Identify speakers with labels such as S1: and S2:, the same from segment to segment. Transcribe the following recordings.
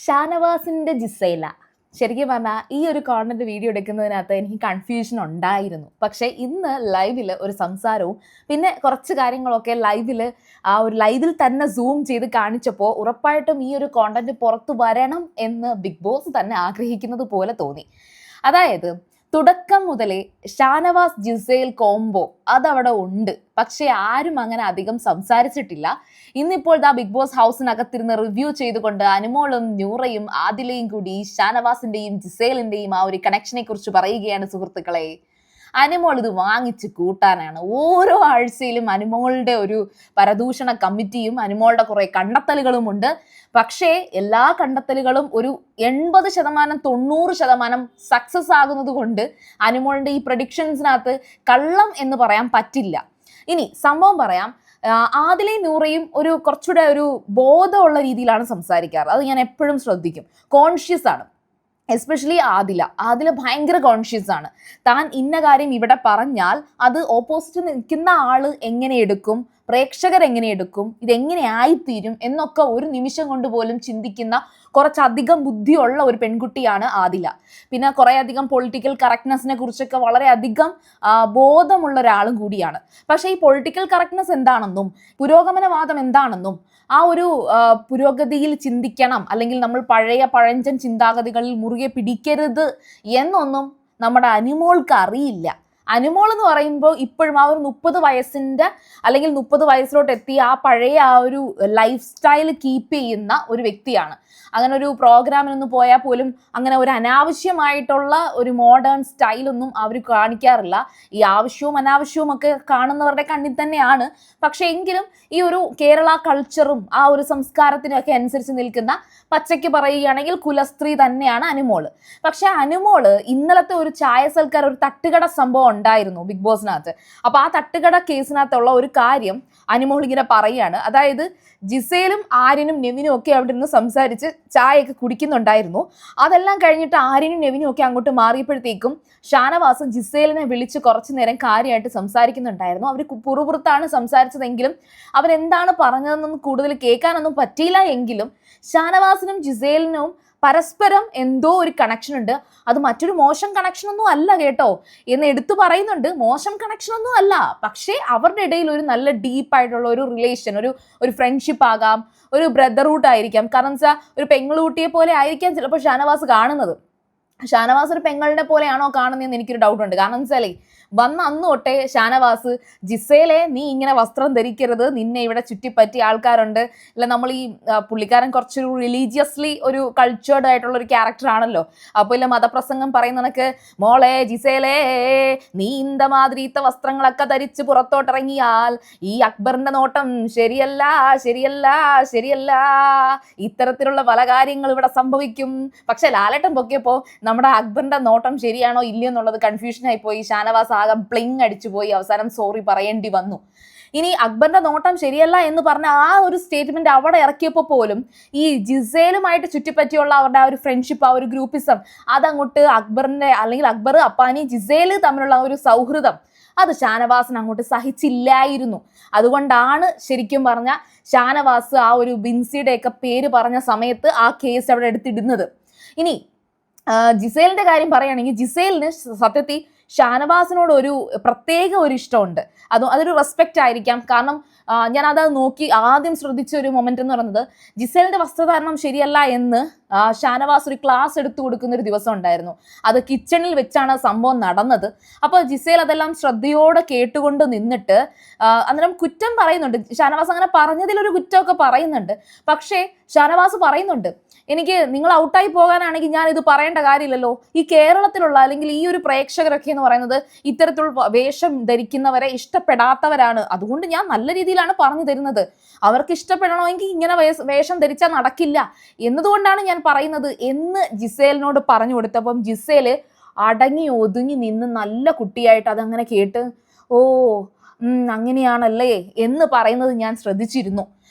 S1: ഷാനവാസിൻ്റെ ജിസൈല ശരിക്കും പറഞ്ഞാൽ ഈ ഒരു കോണ്ടന്റ് വീഡിയോ എടുക്കുന്നതിനകത്ത് എനിക്ക് കൺഫ്യൂഷൻ ഉണ്ടായിരുന്നു. പക്ഷേ ഇന്ന് ലൈവിൽ ഒരു സംസാരവും പിന്നെ കുറച്ച് കാര്യങ്ങളൊക്കെ ലൈവിൽ തന്നെ സൂം ചെയ്ത് കാണിച്ചപ്പോൾ ഉറപ്പായിട്ടും ഈ ഒരു കോണ്ടന്റ് പുറത്തു വരണം എന്ന് ബിഗ് ബോസ് തന്നെ ആഗ്രഹിക്കുന്നത് പോലെ തോന്നി. അതായത് തുടക്കം മുതലേ ഷാനവാസ് ജിസൈൽ കോംബോ അതവിടെ ഉണ്ട്, പക്ഷെ ആരും അങ്ങനെ അധികം സംസാരിച്ചിട്ടില്ല. ഇന്നിപ്പോൾ ബിഗ് ബോസ് ഹൗസിനകത്തിരുന്ന് റിവ്യൂ ചെയ്തുകൊണ്ട് അനുമോളും നൂറയും ആദിലയും കൂടി ഷാനവാസിന്റെയും ജിസൈലിന്റെയും ആ ഒരു കണക്ഷനെ കുറിച്ച് പറയുകയാണ് സുഹൃത്തുക്കളെ. അനുമോൾ ഇത് വാങ്ങിച്ച് കൂട്ടാനാണ്. ഓരോ ആഴ്ചയിലും അനുമോളുടെ ഒരു പരദൂഷണ കമ്മിറ്റിയും അനുമോളുടെ കുറെ കണ്ടെത്തലുകളും ഉണ്ട്. പക്ഷേ എല്ലാ കണ്ടെത്തലുകളും ഒരു 80% 90% സക്സസ് ആകുന്നത് കൊണ്ട് അനുമോളിന്റെ ഈ പ്രഡിക്ഷൻസിനകത്ത് കള്ളം എന്ന് പറയാൻ പറ്റില്ല. ഇനി സംഭവം പറയാം, ആദിലയും നൂറയും കുറച്ചുകൂടെ ഒരു ബോധമുള്ള രീതിയിലാണ് സംസാരിക്കാറ്. അത് ഞാൻ എപ്പോഴും ശ്രദ്ധിക്കും. കോൺഷ്യസ് ആണ്. എസ്പെഷ്യലി ആദില ഭയങ്കര കോൺഷ്യസ് ആണ്. താൻ ഇന്ന കാര്യം ഇവിടെ പറഞ്ഞാൽ അത് ഓപ്പോസിറ്റ് നിൽക്കുന്ന ആള് എങ്ങനെ എടുക്കും, പ്രേക്ഷകർ എങ്ങനെ എടുക്കും, ഇതെങ്ങനെ ആയിത്തീരും എന്നൊക്കെ ഒരു നിമിഷം കൊണ്ട് പോലും ചിന്തിക്കുന്ന കുറച്ചധികം ബുദ്ധിയുള്ള ഒരു പെൺകുട്ടിയാണ് ആദില. പിന്നെ കുറേ അധികം പൊളിറ്റിക്കൽ കറക്റ്റ്നെസ്സിനെ കുറിച്ചൊക്കെ വളരെയധികം ബോധമുള്ള ഒരാളും കൂടിയാണ്. പക്ഷേ ഈ പൊളിറ്റിക്കൽ കറക്റ്റ്നെസ് എന്താണെന്നും പുരോഗമനവാദം എന്താണെന്നും ആ ഒരു പുരോഗതിയിൽ ചിന്തിക്കണം, അല്ലെങ്കിൽ നമ്മൾ പഴഞ്ചൻ ചിന്താഗതികളിൽ മുറുകെ പിടിക്കരുത് എന്നൊന്നും നമ്മുടെ അനുമോൾക്ക് അറിയില്ല. അനുമോൾ എന്ന് പറയുമ്പോൾ ഇപ്പോഴും ആ ഒരു 30 വയസ്സിൻ്റെ അല്ലെങ്കിൽ 30 വയസ്സിലോട്ട് എത്തി ആ പഴയ ആ ഒരു ലൈഫ് സ്റ്റൈൽ കീപ്പ് ചെയ്യുന്ന ഒരു വ്യക്തിയാണ്. അങ്ങനെ ഒരു പ്രോഗ്രാമിനൊന്നും പോയാൽ പോലും അങ്ങനെ ഒരു അനാവശ്യമായിട്ടുള്ള ഒരു മോഡേൺ സ്റ്റൈലൊന്നും അവർ കാണിക്കാറില്ല. ഈ ആവശ്യവും അനാവശ്യവും ഒക്കെ കാണുന്നവരുടെ കണ്ണിൽ തന്നെയാണ്. പക്ഷെ എങ്കിലും ഈ ഒരു കേരള കൾച്ചറും ആ ഒരു സംസ്കാരത്തിനൊക്കെ അനുസരിച്ച് നിൽക്കുന്ന, പച്ചയ്ക്ക് പറയുകയാണെങ്കിൽ കുലസ്ത്രീ തന്നെയാണ് അനുമോള്. പക്ഷെ അനുമോള് ഇന്നലത്തെ ഒരു ചായ സൽക്കാരം, ഒരു തട്ടുകട സംഭവം ഉണ്ടായിരുന്നു ബിഗ് ബോസിനകത്ത്. അപ്പൊ ആ തട്ടുകട കേസിനകത്തുള്ള ഒരു കാര്യം അനുമോൾ ഇങ്ങനെ പറയാണ്. അതായത് ജിസൈലും ആര്യനും നെവിനും ഒക്കെ അവിടെ നിന്ന് സംസാരിച്ച് ചായയൊക്കെ കുടിക്കുന്നുണ്ടായിരുന്നു. അതെല്ലാം കഴിഞ്ഞിട്ട് ആര്യനും നെവിനും ഒക്കെ അങ്ങോട്ട് മാറിയപ്പോഴത്തേക്കും ഷാനവാസും ജിസൈലിനെ വിളിച്ച് കുറച്ചു നേരം കാര്യമായിട്ട് സംസാരിക്കുന്നുണ്ടായിരുന്നു. അവർ പുറത്താണ് സംസാരിച്ചതെങ്കിലും അവരെന്താണ് പറഞ്ഞതെന്നൊന്നും കൂടുതൽ കേൾക്കാനൊന്നും പറ്റിയില്ല. എങ്കിലും ഷാനവാസിനും ജിസൈലിനും പരസ്പരം എന്തോ ഒരു കണക്ഷൻ ഉണ്ട്. അത് മറ്റൊരു മോശം കണക്ഷൻ ഒന്നും അല്ല കേട്ടോ എന്ന് എടുത്തു പറയുന്നുണ്ട്. മോശം കണക്ഷൻ ഒന്നും അല്ല, പക്ഷേ അവരുടെ ഇടയിൽ ഒരു നല്ല ഡീപ്പായിട്ടുള്ള ഒരു റിലേഷൻ, ഒരു ഫ്രണ്ട്ഷിപ്പ് ആകാം, ഒരു ബ്രദർഹുഡ് ആയിരിക്കാം. കാരണം വെച്ചാൽ ഒരു പെങ്ങളുട്ടിയെ പോലെ ആയിരിക്കാം ചിലപ്പോൾ ഷാനവാസ് കാണുന്നത്. ഷാനവാസ് ഒരു പെങ്ങളുടെ പോലെയാണോ കാണുന്നതെന്ന് എനിക്കൊരു ഡൗട്ട് ഉണ്ട്. കാരണം വെച്ചാലേ വന്ന അന്ന് തൊട്ടേ ഷാനവാസ് ജിസൈലെ നീ ഇങ്ങനെ വസ്ത്രം ധരിക്കരുത്, നിന്നെ ഇവിടെ ചുറ്റിപ്പറ്റിയ ആൾക്കാരുണ്ട്, ഇല്ല നമ്മൾ ഈ പുള്ളിക്കാരൻ കുറച്ചൊരു റിലീജിയസ്ലി ഒരു കൾച്ചേർഡ് ആയിട്ടുള്ള ഒരു ക്യാരക്ടർ ആണല്ലോ. അപ്പോൾ ഇല്ല മതപ്രസംഗം പറയുന്ന കണക്ക് മോളെ ജിസൈലേ നീ ഇന്ത മാതിരിത്ത വസ്ത്രങ്ങളൊക്കെ ധരിച്ച് പുറത്തോട്ടിറങ്ങിയാൽ ഈ അക്ബറിന്റെ നോട്ടം ശരിയല്ല ശരിയല്ല ശരിയല്ല, ഇത്തരത്തിലുള്ള പല കാര്യങ്ങൾ ഇവിടെ സംഭവിക്കും. പക്ഷെ ലാലേട്ടൻ പൊക്കിയപ്പോ നമ്മുടെ അക്ബറിന്റെ നോട്ടം ശരിയാണോ ഇല്ലയോ എന്നുള്ളത് കൺഫ്യൂഷനായി പോയി. ഷാനവാസ് ആകെ പ്ലിങ് അടിച്ചു പോയി. അവസാനം സോറി പറയേണ്ടി വന്നു. ഇനി അക്ബറിന്റെ നോട്ടം ശരിയല്ല എന്ന് പറഞ്ഞ ആ ഒരു സ്റ്റേറ്റ്മെന്റ് അവിടെ ഇറക്കിയപ്പോൾ പോലും ഈ ജിസൈലുമായിട്ട് ചുറ്റിപ്പറ്റിയുള്ള അവരുടെ ആ ഒരു ഫ്രണ്ട്ഷിപ്പ്, ആ ഒരു ഗ്രൂപ്പിസം, അതങ്ങോട്ട് അക്ബറിന്റെ അല്ലെങ്കിൽ അക്ബർ അപ്പാനി ജിസൈൽ തമ്മിലുള്ള ഒരു സൗഹൃദം അത് ഷാനവാസിന് അങ്ങോട്ട് സഹിച്ചില്ലായിരുന്നു. അതുകൊണ്ടാണ് ശരിക്കും പറഞ്ഞ ഷാനവാസ് ആ ഒരു ബിൻസിയുടെ ഒക്കെ പേര് പറഞ്ഞ സമയത്ത് ആ കേസ് അവിടെ എടുത്തിടുന്നത്. ഇനി ജിസൈലിന്റെ കാര്യം പറയുകയാണെങ്കിൽ ജിസൈലിന് സത്യത്തിൽ ഷാനവാസിനോട് ഒരു പ്രത്യേക ഒരു ഇഷ്ടമുണ്ട്. അതൊരു റെസ്പെക്റ്റ് ആയിരിക്കാം. കാരണം ഞാൻ അത് നോക്കി ആദ്യം ശ്രദ്ധിച്ച ഒരു മൊമെന്റ് എന്ന് പറയുന്നത് ജിസൈലിന്റെ വസ്ത്രധാരണം ശരിയല്ല എന്ന് ഷാനവാസ് ഒരു ക്ലാസ് എടുത്തു കൊടുക്കുന്ന ഒരു ദിവസം ഉണ്ടായിരുന്നു. അത് കിച്ചണിൽ വെച്ചാണ് സംഭവം നടന്നത്. അപ്പോൾ ജിസൈൽ അതെല്ലാം ശ്രദ്ധയോടെ കേട്ടുകൊണ്ട് നിന്നിട്ട് അന്നേരം കുറ്റം പറയുന്നുണ്ട്. ഷാനവാസ് അങ്ങനെ പറഞ്ഞതിലൊരു കുറ്റമൊക്കെ പറയുന്നുണ്ട്. പക്ഷേ ഷാനവാസ് പറയുന്നുണ്ട്, എനിക്ക് നിങ്ങൾ ഔട്ടായി പോകാനാണെങ്കിൽ ഞാൻ ഇത് പറയേണ്ട കാര്യമില്ലല്ലോ. ഈ കേരളത്തിലുള്ള അല്ലെങ്കിൽ ഈ ഒരു പ്രേക്ഷകരൊക്കെ എന്ന് പറയുന്നത് ഇത്തരത്തിലുള്ള വേഷം ധരിക്കുന്നവരെ ഇഷ്ടപ്പെടാത്തവരാണ്. അതുകൊണ്ട് ഞാൻ നല്ല രീതിയിലാണ് പറഞ്ഞു തരുന്നത്. അവർക്ക് ഇഷ്ടപ്പെടണമെങ്കിൽ ഇങ്ങനെ വേഷം ധരിച്ചാൽ നടക്കില്ല എന്നതുകൊണ്ടാണ് ഞാൻ പറയുന്നത് എന്ന് ജിസൈലിനോട് പറഞ്ഞു കൊടുത്തപ്പം ജിസൈല് അടങ്ങി ഒതുങ്ങി നിന്ന് നല്ല കുട്ടിയായിട്ട് അതങ്ങനെ കേട്ട് ഓ അങ്ങനെയാണല്ലേ എന്ന് പറയുന്നത് ഞാൻ ശ്രദ്ധിച്ചിരുന്നു.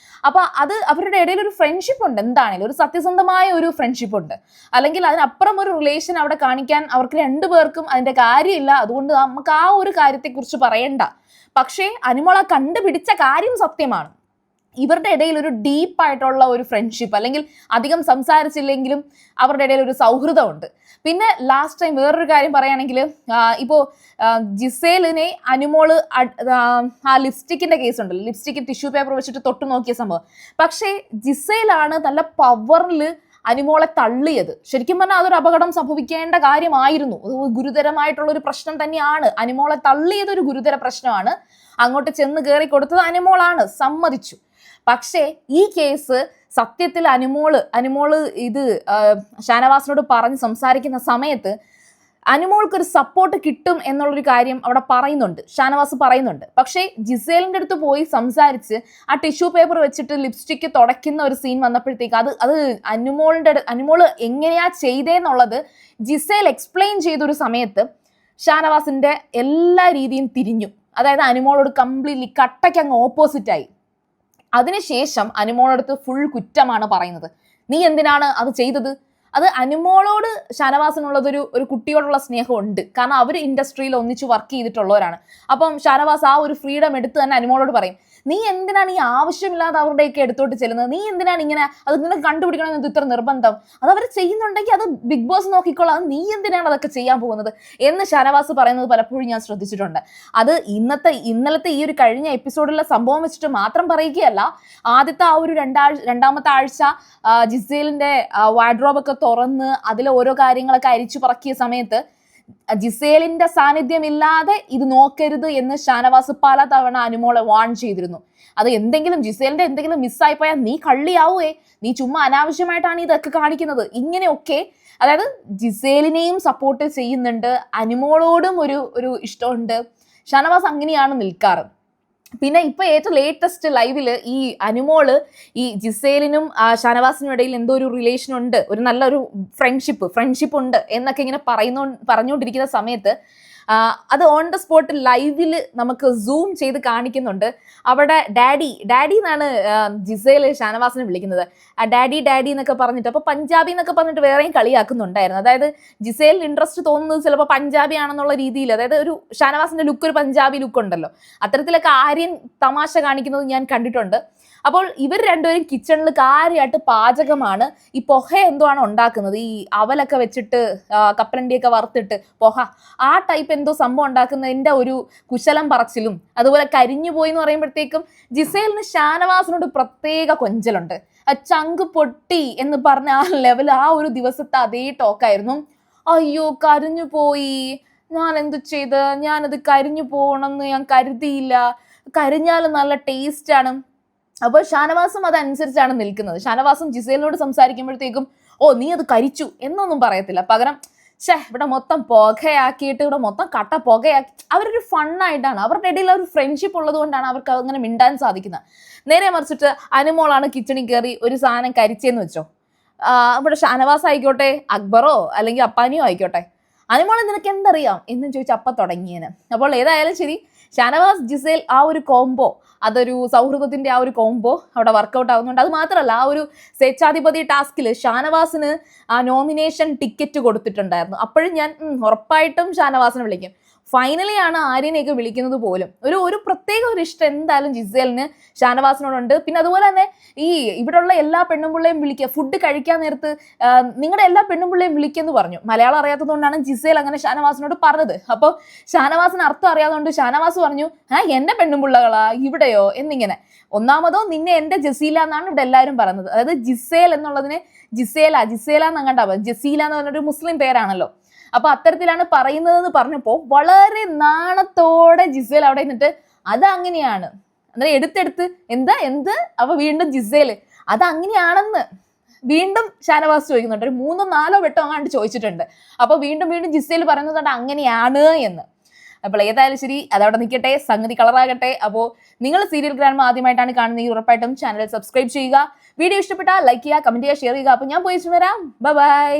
S1: അപ്പൊ അത് അവരുടെ ഇടയിൽ ഒരു ഫ്രണ്ട്ഷിപ്പ് ഉണ്ട്. എന്താണെങ്കിലും ഒരു സത്യസന്ധമായ ഒരു ഫ്രണ്ട്ഷിപ്പ് ഉണ്ട്. അല്ലെങ്കിൽ അതിനപ്പുറം ഒരു റിലേഷൻ അവിടെ കാണിക്കാൻ അവർക്ക് രണ്ടുപേർക്കും അതിന്റെ കാര്യമില്ല. അതുകൊണ്ട് നമുക്ക് ആ ഒരു കാര്യത്തെക്കുറിച്ച് പറയണ്ട. പക്ഷേ അനുമോള കണ്ടുപിടിച്ച കാര്യം സത്യമാണ്. ഇവരുടെ ഇടയിൽ ഒരു ഡീപ്പായിട്ടുള്ള ഒരു ഫ്രണ്ട്ഷിപ്പ്, അല്ലെങ്കിൽ അധികം സംസാരിച്ചില്ലെങ്കിലും അവരുടെ ഇടയിൽ ഒരു സൗഹൃദമുണ്ട്. പിന്നെ ലാസ്റ്റ് ടൈം വേറൊരു കാര്യം പറയുകയാണെങ്കിൽ, ഇപ്പോൾ ജിസേലിനെ അനുമോള് ആ ലിപ്സ്റ്റിക്കിന്റെ കേസ് ഉണ്ടല്ലോ, ലിപ്സ്റ്റിക്ക് ടിഷ്യൂ പേപ്പർ വെച്ചിട്ട് തൊട്ട് നോക്കിയ സംഭവം. പക്ഷേ ജിസേലാണ് നല്ല പവറിൽ അനുമോളെ തള്ളിയത്. ശരിക്കും പറഞ്ഞാൽ അതൊരു അപകടം സംഭവിക്കേണ്ട കാര്യമായിരുന്നു. ഗുരുതരമായിട്ടുള്ള ഒരു പ്രശ്നം തന്നെയാണ്. അനുമോളെ തള്ളിയത് ഒരു ഗുരുതര പ്രശ്നമാണ്. അങ്ങോട്ട് ചെന്ന് കയറി കൊടുത്തത് അനുമോളാണ്, സമ്മതിച്ചു. പക്ഷേ ഈ കേസ് സത്യത്തിൽ അനുമോള് ഇത് ഷാനവാസിനോട് പറഞ്ഞ് സംസാരിക്കുന്ന സമയത്ത് അനുമോൾക്കൊരു സപ്പോർട്ട് കിട്ടും എന്നുള്ളൊരു കാര്യം അവിടെ പറയുന്നുണ്ട്, ഷാനവാസ് പറയുന്നുണ്ട്. പക്ഷേ ജിസേലിന്റെ അടുത്ത് പോയി സംസാരിച്ച് ആ ടിഷ്യൂ പേപ്പർ വെച്ചിട്ട് ലിപ്സ്റ്റിക്ക് തുടയ്ക്കുന്ന ഒരു സീൻ വന്നപ്പോഴത്തേക്ക് അത് അനുമോള് എങ്ങനെയാ ചെയ്തേന്നുള്ളത് ജിസേൽ എക്സ്പ്ലെയിൻ ചെയ്തൊരു സമയത്ത് ഷാനവാസിന്റെ എല്ലാ രീതിയും തിരിഞ്ഞു. അതായത് അനുമോളോട് കംപ്ലീറ്റ്ലി കട്ടയ്ക്ക് അങ്ങ് ഓപ്പോസിറ്റായി. അതിനുശേഷം അനുമോളടുത്ത് ഫുൾ കുറ്റമാണ് പറയുന്നത്. നീ എന്തിനാണ് അത് ചെയ്തത്? അത് അനുമോളോട് ഷാനവാസിനുള്ളതൊരു കുട്ടിയോടുള്ള സ്നേഹമുണ്ട്. കാരണം അവർ ഇൻഡസ്ട്രിയിൽ ഒന്നിച്ച് വർക്ക് ചെയ്തിട്ടുള്ളവരാണ്. അപ്പം ഷാനവാസ് ആ ഒരു ഫ്രീഡം എടുത്ത് തന്നെ അനുമോളോട് പറയും, നീ എന്തിനാണ് ഈ ആവശ്യമില്ലാതെ അവരുടെയൊക്കെ എടുത്തോട്ട് ചെല്ലുന്നത്? നീ എന്തിനാണ് ഇങ്ങനെ അത് നിനക്ക് കണ്ടുപിടിക്കണമെന്ന് ഇത്ര നിർബന്ധം? അത് അവർ ചെയ്യുന്നുണ്ടെങ്കിൽ അത് ബിഗ് ബോസ് നോക്കിക്കോളാം, അത് നീ എന്തിനാണ് അതൊക്കെ ചെയ്യാൻ പോകുന്നത് എന്ന് ഷാനവാസ് പറയുന്നത് പലപ്പോഴും ഞാൻ ശ്രദ്ധിച്ചിട്ടുണ്ട്. അത് ഇന്നലത്തെ ഈ ഒരു കഴിഞ്ഞ എപ്പിസോഡിലെ സംഭവം വെച്ചിട്ട് മാത്രം പറയുകയല്ല. ആദ്യത്തെ ആ ഒരു രണ്ടാമത്തെ ആഴ്ച ജിസേലിന്റെ വാർഡ്രോബൊക്കെ തുറന്ന് അതിലെ ഓരോ കാര്യങ്ങളൊക്കെ അരിച്ചു പറക്കിയ സമയത്ത് ജിസേലിന്റെ സാന്നിധ്യമില്ലാതെ ഇത് നോക്കരുത് എന്ന് ഷാനവാസ് പല തവണ അനുമോളെ വാൺ ചെയ്തിരുന്നു. അത് ജിസേലിന്റെ എന്തെങ്കിലും മിസ്സായി പോയാൽ നീ കള്ളിയാവേ, നീ ചുമ്മാ അനാവശ്യമായിട്ടാണ് ഇതൊക്കെ കാണിക്കുന്നത്, ഇങ്ങനെയൊക്കെ. അതായത് ജിസേലിനെയും സപ്പോർട്ട് ചെയ്യുന്നുണ്ട്, അനുമോളോടും ഒരു ഇഷ്ടമുണ്ട്. ഷാനവാസ് അങ്ങനെയാണ് നിൽക്കാറ്. പിന്നെ ഇപ്പൊ ഏറ്റവും ലേറ്റസ്റ്റ് ലൈവില് ഈ അനുമോള് ഈ ജിസേലിനും ഷാനവാസിനും ഇടയിൽ എന്തോ ഒരു റിലേഷൻ ഉണ്ട്, ഒരു നല്ലൊരു ഫ്രണ്ട്ഷിപ്പ് ഉണ്ട് എന്നൊക്കെ ഇങ്ങനെ പറഞ്ഞുകൊണ്ടിരിക്കുന്ന സമയത്ത് അത് ഓൺ ദ സ്പോട്ട് ലൈവിൽ നമുക്ക് സൂം ചെയ്ത് കാണിക്കുന്നുണ്ട്. അവിടെ ഡാഡി എന്നാണ് ജിസേൽ ഷാനവാസിനെ വിളിക്കുന്നത്. ഡാഡി എന്നൊക്കെ പറഞ്ഞിട്ട്, അപ്പോൾ പഞ്ചാബി എന്നൊക്കെ പറഞ്ഞിട്ട് വേറെയും കളിയാക്കുന്നുണ്ടായിരുന്നു. അതായത് ജിസേലിന് ഇൻട്രസ്റ്റ് തോന്നുന്നത് ചിലപ്പോൾ പഞ്ചാബി ആണെന്നുള്ള രീതിയിൽ, അതായത് ഒരു ഷാനവാസിന്റെ ലുക്ക് ഒരു പഞ്ചാബി ലുക്ക് ഉണ്ടല്ലോ, അത്തരത്തിലൊക്കെ ആര്യൻ തമാശ കാണിക്കുന്നത് ഞാൻ കണ്ടിട്ടുണ്ട്. അപ്പോൾ ഇവർ രണ്ടുപേരും കിച്ചണിൽ കാര്യമായിട്ട് പാചകമാണ്. ഈ പൊഹ എന്തോ ആണ് ഉണ്ടാക്കുന്നത്, ഈ അവലൊക്കെ വെച്ചിട്ട് കപ്പലണ്ടിയൊക്കെ വറുത്തിട്ട് പൊഹ, ആ ടൈപ്പ് എന്തോ സംഭവം ഉണ്ടാക്കുന്നതിൻ്റെ ഒരു കുശലം പറച്ചിലും അതുപോലെ കരിഞ്ഞു പോയി എന്ന് പറയുമ്പോഴത്തേക്കും ജിസേലിന് ഷാനവാസിനോട് പ്രത്യേക കൊഞ്ചലുണ്ട്. ചങ്ക് പൊട്ടി എന്ന് പറഞ്ഞ ആ ലെവൽ ആ ഒരു ദിവസത്തെ അതേ ടോക്കായിരുന്നു. അയ്യോ കരിഞ്ഞു പോയി, ഞാൻ എന്ത് ചെയ്ത്, ഞാനത് കരിഞ്ഞു പോകണമെന്ന് ഞാൻ കരുതിയില്ല, കരിഞ്ഞാലും നല്ല ടേസ്റ്റാണ്. അപ്പോൾ ഷാനവാസും അതനുസരിച്ചാണ് നിൽക്കുന്നത്. ഷാനവാസും ജിസേലിനോട് സംസാരിക്കുമ്പോഴത്തേക്കും നീ അത് കരിച്ചു എന്നൊന്നും പറയത്തില്ല. പകരം ഇവിടെ മൊത്തം പുകയാക്കിയിട്ട് ഇവിടെ മൊത്തം കട്ട പുകയാക്കി, അവരൊരു ഫണ്ണായിട്ടാണ്, അവരുടെ ഇടയിൽ ഒരു ഫ്രണ്ട്ഷിപ്പ് ഉള്ളത് കൊണ്ടാണ് അവർക്ക് അങ്ങനെ മിണ്ടാൻ സാധിക്കുന്നത്. നേരെ മറിച്ചിട്ട് അനുമോളാണ് കിച്ചണിൽ കയറി ഒരു സാധനം കരിച്ചെന്ന് വെച്ചോ, ഇവിടെ ഷാനവാസ് ആയിക്കോട്ടെ, അക്ബറോ അല്ലെങ്കിൽ അപ്പാനിയോ ആയിക്കോട്ടെ, അനുമോളെ നിനക്ക് എന്തറിയാം എന്നും ചോദിച്ച് അപ്പം തുടങ്ങിയേന്. അപ്പോൾ ഏതായാലും ശരി, ഷാനവാസ് ജിസേൽ ആ ഒരു കോംബോ, അതൊരു സൗഹൃദത്തിന്റെ ആ ഒരു കോംബോ അവിടെ വർക്കൗട്ട് ആവുന്നുണ്ട്. അത് മാത്രമല്ല, ആ ഒരു സ്വേച്ഛാധിപതി ടാസ്കിൽ ഷാനവാസിന് ആ നോമിനേഷൻ ടിക്കറ്റ് കൊടുത്തിട്ടുണ്ടായിരുന്നു. അപ്പോഴും ഞാൻ ഉറപ്പായിട്ടും ഷാനവാസിനെ വിളിക്കും. ഫൈനലി ആണ് ആര്യനെയൊക്കെ വിളിക്കുന്നത് പോലും. ഒരു പ്രത്യേക ഒരു ഇഷ്ടം എന്തായാലും ജിസേലിന് ഷാനവാസിനോടുണ്ട്. പിന്നെ അതുപോലെ തന്നെ ഈ ഇവിടെയുള്ള എല്ലാ പെണ്ണുമ്പിള്ളയും വിളിക്കുക, ഫുഡ് കഴിക്കാൻ നേരത്ത് നിങ്ങളുടെ എല്ലാ പെണ്ണുമ്പിള്ളയും വിളിക്കുമെന്ന് പറഞ്ഞു. മലയാളം അറിയാത്തതുകൊണ്ടാണ് ജിസേൽ അങ്ങനെ ഷാനവാസിനോട് പറഞ്ഞത്. അപ്പോൾ ഷാനവാസിന് അർത്ഥം അറിയാത്തതുകൊണ്ട് ഷാനവാസ് പറഞ്ഞു, എന്റെ പെണ്ണുമ്പിള്ളകളാ ഇവിടെയോ എന്നിങ്ങനെ. ഒന്നാമതോ നിന്നെ എന്റെ ജസീല എന്നാണ് ഇവിടെ എല്ലാവരും പറയുന്നത്. അതായത് ജിസേൽ എന്നുള്ളതിന് ജിസേല എന്നങ്ങണ്ടാവും, ജസീല എന്ന് പറഞ്ഞൊരു മുസ്ലിം പേരാണല്ലോ. അപ്പൊ അത്തരത്തിലാണ് പറയുന്നതെന്ന് പറഞ്ഞപ്പോൾ വളരെ നാണത്തോടെ ജിസേൽ അവിടെ നിന്നിട്ട് അതങ്ങനെയാണ്, അന്നേരം എടുത്തെടുത്ത് എന്ത് അപ്പൊ വീണ്ടും ജിസേൽ അതങ്ങനെയാണെന്ന് വീണ്ടും ഷാനവാസ് ചോദിക്കുന്നുണ്ട്. ഒരു 3-4 വട്ടം അങ്ങാണ്ട് ചോദിച്ചിട്ടുണ്ട്. അപ്പൊ വീണ്ടും ജിസേൽ പറയുന്നത് അങ്ങനെയാണ് എന്ന്. അപ്പോൾ ഏതായാലും ശരി, അതവിടെ നിൽക്കട്ടെ, സംഗതി കളറാകട്ടെ. അപ്പോൾ നിങ്ങൾ സീരിയൽ ഗ്രാൻഡ് ആദ്യമായിട്ടാണ് കാണുന്നത്, ഉറപ്പായിട്ടും ചാനൽ സബ്സ്ക്രൈബ് ചെയ്യുക. വീഡിയോ ഇഷ്ടപ്പെട്ടാൽ ലൈക്ക് ചെയ്യുക, കമന്റ് ചെയ്യുക, ഷെയർ ചെയ്യുക. അപ്പോൾ ഞാൻ പോയി വരാം. ബൈ.